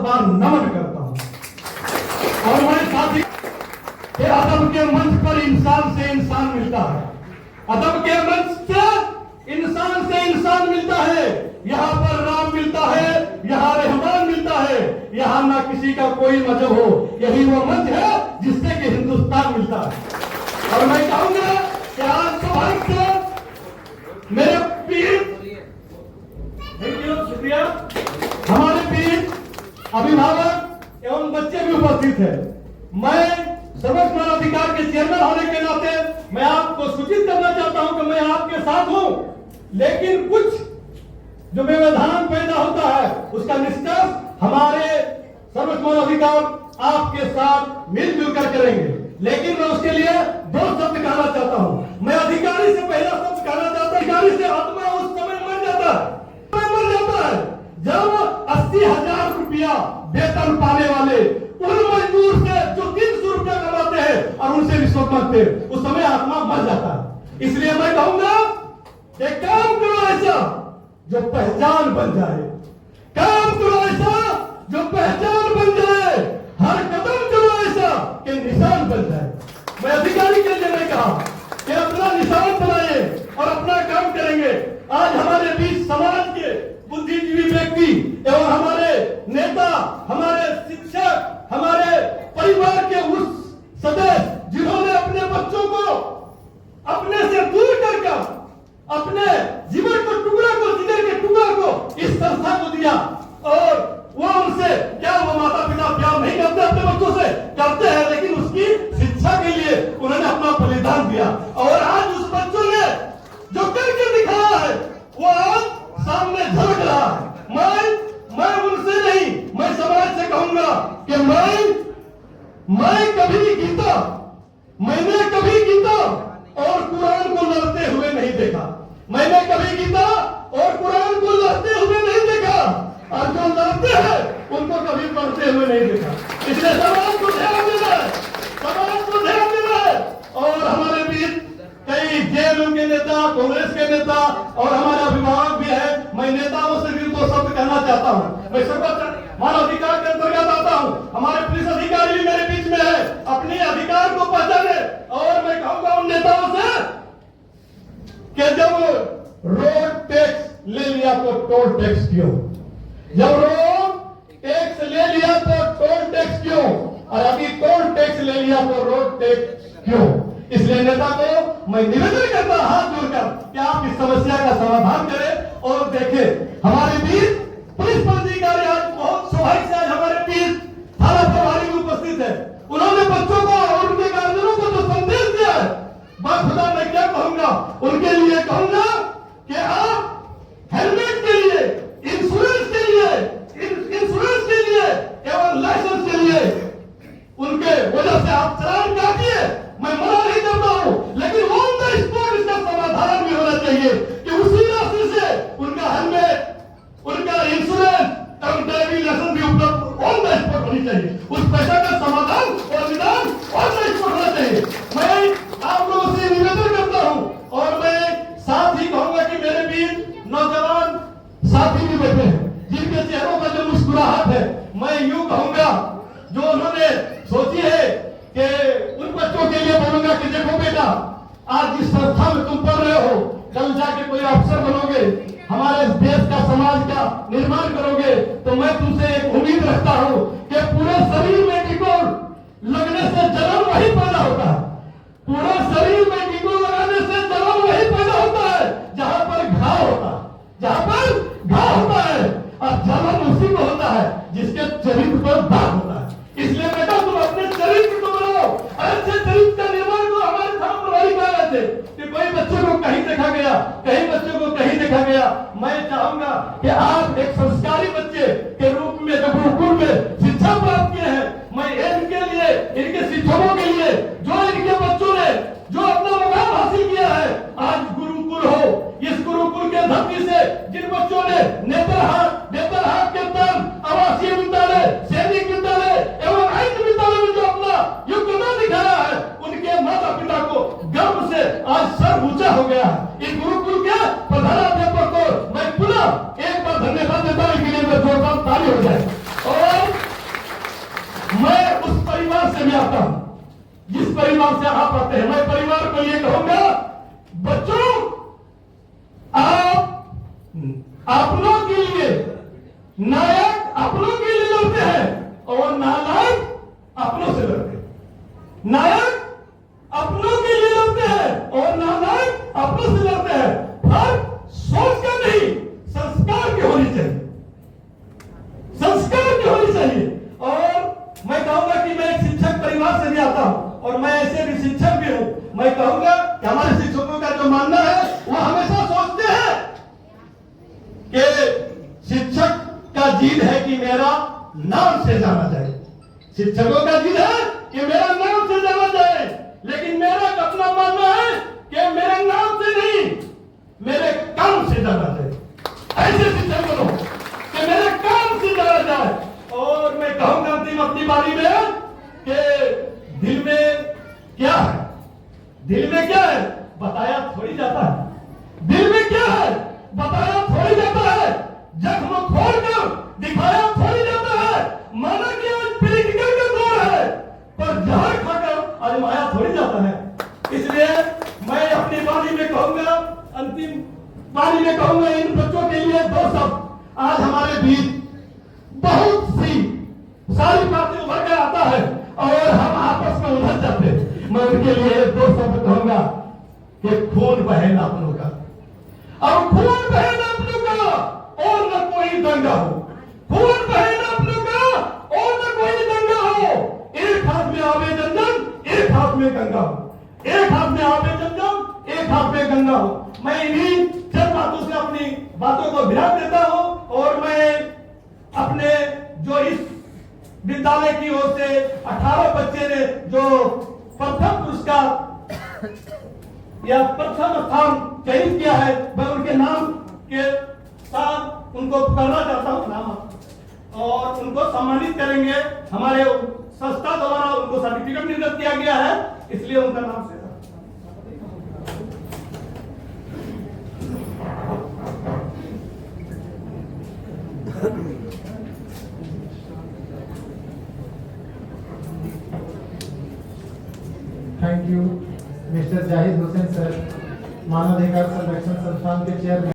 बार नमन करता हूं। और हमारे साथी अदब के मंच पर इंसान से इंसान मिलता है, अदब के मंच से इंसान मिलता है। यहाँ पर राम मिलता है, यहाँ रहमान मिलता है, यहाँ ना किसी का कोई मजहब हो। यही वो मंच है जिससे कि हिंदुस्तान मिलता है। और मैं कहूंगा कि आज सौभाग्य से मेरे पीर, शुक्रिया, हमारे पीर अभिभावक एवं बच्चे भी उपस्थित है। मैं सर्वोच्च मानवाधिकार के चेयरमैन होने के नाते मैं आपको सूचित करना चाहता हूं कि मैं आपके साथ हूं, लेकिन कुछ जो व्यवधान पैदा होता है उसका निष्कर्ष हमारे सर्वोच्च मानवाधिकार आपके साथ मिलजुल कर करेंगे। लेकिन मैं उसके लिए दो शब्द कहना चाहता हूं। मैं अधिकारी से पहला शब्द कहना चाहता हूं, अधिकारी से आत्मा उस समय मर जाता है जब 80,000 रुपया वेतन पाने वाले उन मजदूर से जो 300 रुपया कमाते हैं और उनसे रिश्वत मांगते हैं, उस समय आत्मा मर जाता है। इसलिए मैं कहूंगा कि काम करो ऐसा जो पहचान बन जाए, काम करो ऐसा जो पहचान बन जाए, हर कदम चलो ऐसा कि निशान बन जाए। मैं अधिकारी के लिए नहीं कहा कि अपना निशान बनाए और अपना काम करेंगे। आज हमारे बीच समाज के बुद्धिजीवी व्यक्ति एवं हमारे नेता, हमारे शिक्षक, हमारे परिवार के उस सदस्य जिन्होंने अपने बच्चों को अपने से दूर करके अपने जीवन को जिगर के टुकड़ा को इस संस्था को दिया, और वो उनसे क्या वो माता पिता प्यार नहीं करते अपने बच्चों से? करते हैं, लेकिन उसकी शिक्षा के लिए उन्होंने अपना बलिदान दिया। और आज उस बच्चों ने जो करके दिखाया है वो आज सामने झलक रहा है। मैं उनसे नहीं, मैं समाज से कहूंगा कि मैंने कभी गीता और कुरान को लड़ते हुए नहीं देखा। मैंने कभी गीता और कुरान को लड़ते हुए नहीं देखा, और जो लड़ते हैं उनको कभी पढ़ते हुए नहीं देखा। इसलिए समाज को ध्यान देना है, समाज को ध्यान देना है। और हमारे बीच कई जेएमएम के नेता, कांग्रेस के नेता और हमारे अभिभावक भी है। मैं नेताओं से भी दो शब्द कहना चाहता हूँ। मैं सर्वोच्च मानवाधिकार के अंतर्गत आता हूँ, हमारे पुलिस अधिकारी भी मेरे बीच में है, अपने अधिकार को पहचाने। और मैं कहूंगा उन नेताओं से कि जब रोड टैक्स ले लिया तो टोल टैक्स क्यों? जब रोड टैक्स ले लिया तो टोल टैक्स क्यों? और अभी टोल टैक्स ले लिया तो रोड टैक्स क्यों? इसलिए नेता को मैं निवेदन करता हूं हाथ जोड़कर कि आप इस समस्या का समाधान करें। और देखें हमारे बीच पुलिस अधिकारी आज बहुत सौभाग्य से आज हमारे बीच थाना प्रभारी उपस्थित है। उन्होंने बच्चों को और उनके गार्जियनों को जो संदेश दिया है, खुदा मैं क्या कहूंगा, उनके लिए कहूंगा कि आप हेलमेट के लिए, इंश्योरेंस के लिए एवं लाइसेंस के लिए उनके वजह से आप चालान काटिए। मैं मना नहीं करता हूं, लेकिन ऑन द स्पॉट इसका समाधान भी होना चाहिए कि उसी राशि से उनका हेलमेट, उनका इंश्योरेंस एवं ड्राइविंग लाइसेंस भी उपलब्ध ऑन द स्पॉट होनी चाहिए। उस पैसा का समाधान और निदान ऑन द स्पॉट होना चाहिए। मैं आप लोगों से निवेदन करता हूं। और मैं साथ ही कहूंगा कि मेरे बीच नौजवान साथी भी बैठे हैं जिनके चेहरों पर जो मुस्कुराहट है, मैं यूं कहूंगा जो उन्होंने सोची है कि उन बच्चों के लिए बोलूंगा कि देखो बेटा, आज जिस संस्था में तुम पढ़ रहे हो, कल जाके कोई अफसर बनोगे, हमारे देश का, समाज का निर्माण करोगे, तो मैं तुमसे एक उम्मीद रखता हूं कि पूरे शरीर में टिकोल लगने से जलन वही पैदा होता है। पूरे शरीर में टिकोल लगाने से जलन वही पैदा होता है जहां पर घाव होता है, जहां पर घाव होता है। और जलन उसी को होता है जिसके चरित्र पर दाग होता है। इसलिए बेटा तुम अपने चरित्र को बनाओ, अच्छे चरित्र का निर्माण को। हमारे थाना प्रभारी कह रहे थे कि कोई बच्चे को कहीं देखा गया, कहीं बच्चे को कहीं देखा गया। मैं चाहूंगा कि आप एक संस्कारी बच्चे के रूप में जो गुरुकुल में शिक्षा प्राप्त किए हैं, मैं इनके लिए, इनके शिक्षकों के लिए, जो इनके बच्चों ने जो अपना मुकाम हासिल किया है, आज गुरुकुल हो, इस गुरुकुल के धरती से जिन बच्चों ने नेतरहाट कीर्तन, आवासीय विद्यालय, सैनिक विद्यालय एवं आयुक्त विद्यालय में जो अपना योगदान दिखाया है, उनके माता पिता को गर्व से आज सर ऊंचा हो गया है। इस गुरुकुल के प्रधानाध्यापक को मैं पुनः एक बार धन्यवाद देता हूं, इसके लिए मैं जोरदार ताली हो जाए। से भी आता हूं, जिस परिवार से आप आते हैं, मैं परिवार को ये कहूंगा, बच्चों आप अपनों के लिए नायक अपनों के लिए लड़ते हैं और नालायक अपनों से लड़ते हैं। नायक अपनों के लिए लड़ते हैं और नालायक अपनों से लड़ते हैं। फर्क सोच का नहीं, संस्कार की होनी चाहिए, संस्कार की होनी चाहिए। और मैं कहूंगा कि मैं एक शिक्षक परिवार से भी आता हूं और मैं ऐसे भी शिक्षक भी हूं। मैं कहूंगा कि हमारे शिक्षकों का जो मानना है वो हमेशा सोचते हैं कि शिक्षक का जिद है कि मेरा नाम से जाना जाए, शिक्षकों का जिद है कि मेरा नाम से जाना जाए, लेकिन मेरा अपना मानना है कि मेरे नाम से नहीं, मेरे काम से जाना जाए। ऐसे शिक्षक बनो कि मेरे काम से जाना जाए। और मैं कहूंगा अंतिम अपनी बारी में कि दिल में क्या है, दिल में क्या है बताया थोड़ी जाता है, दिल में क्या है बताया थोड़ी जाता है, जख्म खोलकर दिखाया थोड़ी जाता है। माना कि आज पॉलिटिकल का दौर है, पर जहर खाकर आजमाया थोड़ी जाता है। इसलिए मैं अपनी वाणी में कहूंगा, अंतिम वाणी में कहूंगा इन बच्चों के लिए दो शब्द। आज हमारे बीच बहुत सी सारी बातें उभर कर आता है और हम आपस में उलझ जाते हैं। मैं उनके लिए दो शब्द कहूंगा कि खून बहे ना अपनों का, और खून बहे ना अपनों का और न कोई दंगा हो, खून बहे ना अपनों का और न कोई दंगा हो। एक हाथ में आवे जमजम, एक हाथ में गंगा हो, एक हाथ में आवे जमजम, एक हाथ में गंगा हो। मैं इन्हीं चंद बातों से अपनी बातों को विराम देता हूं और मैं अपने जो इस विद्यालय की ओर से 18 बच्चे ने जो प्रथम पुरस्कार या प्रथम स्थान चयनित किया है, मैं उनके नाम के साथ उनको पुकारना चाहता हूं नाम, और उनको सम्मानित करेंगे। हमारे संस्था द्वारा उनको सर्टिफिकेट निर्गत किया गया है, इसलिए उनका नाम से thank you mister Zahid Hussain sir, मानवाधिकार संरक्षण संस्थान के चेयरमैन।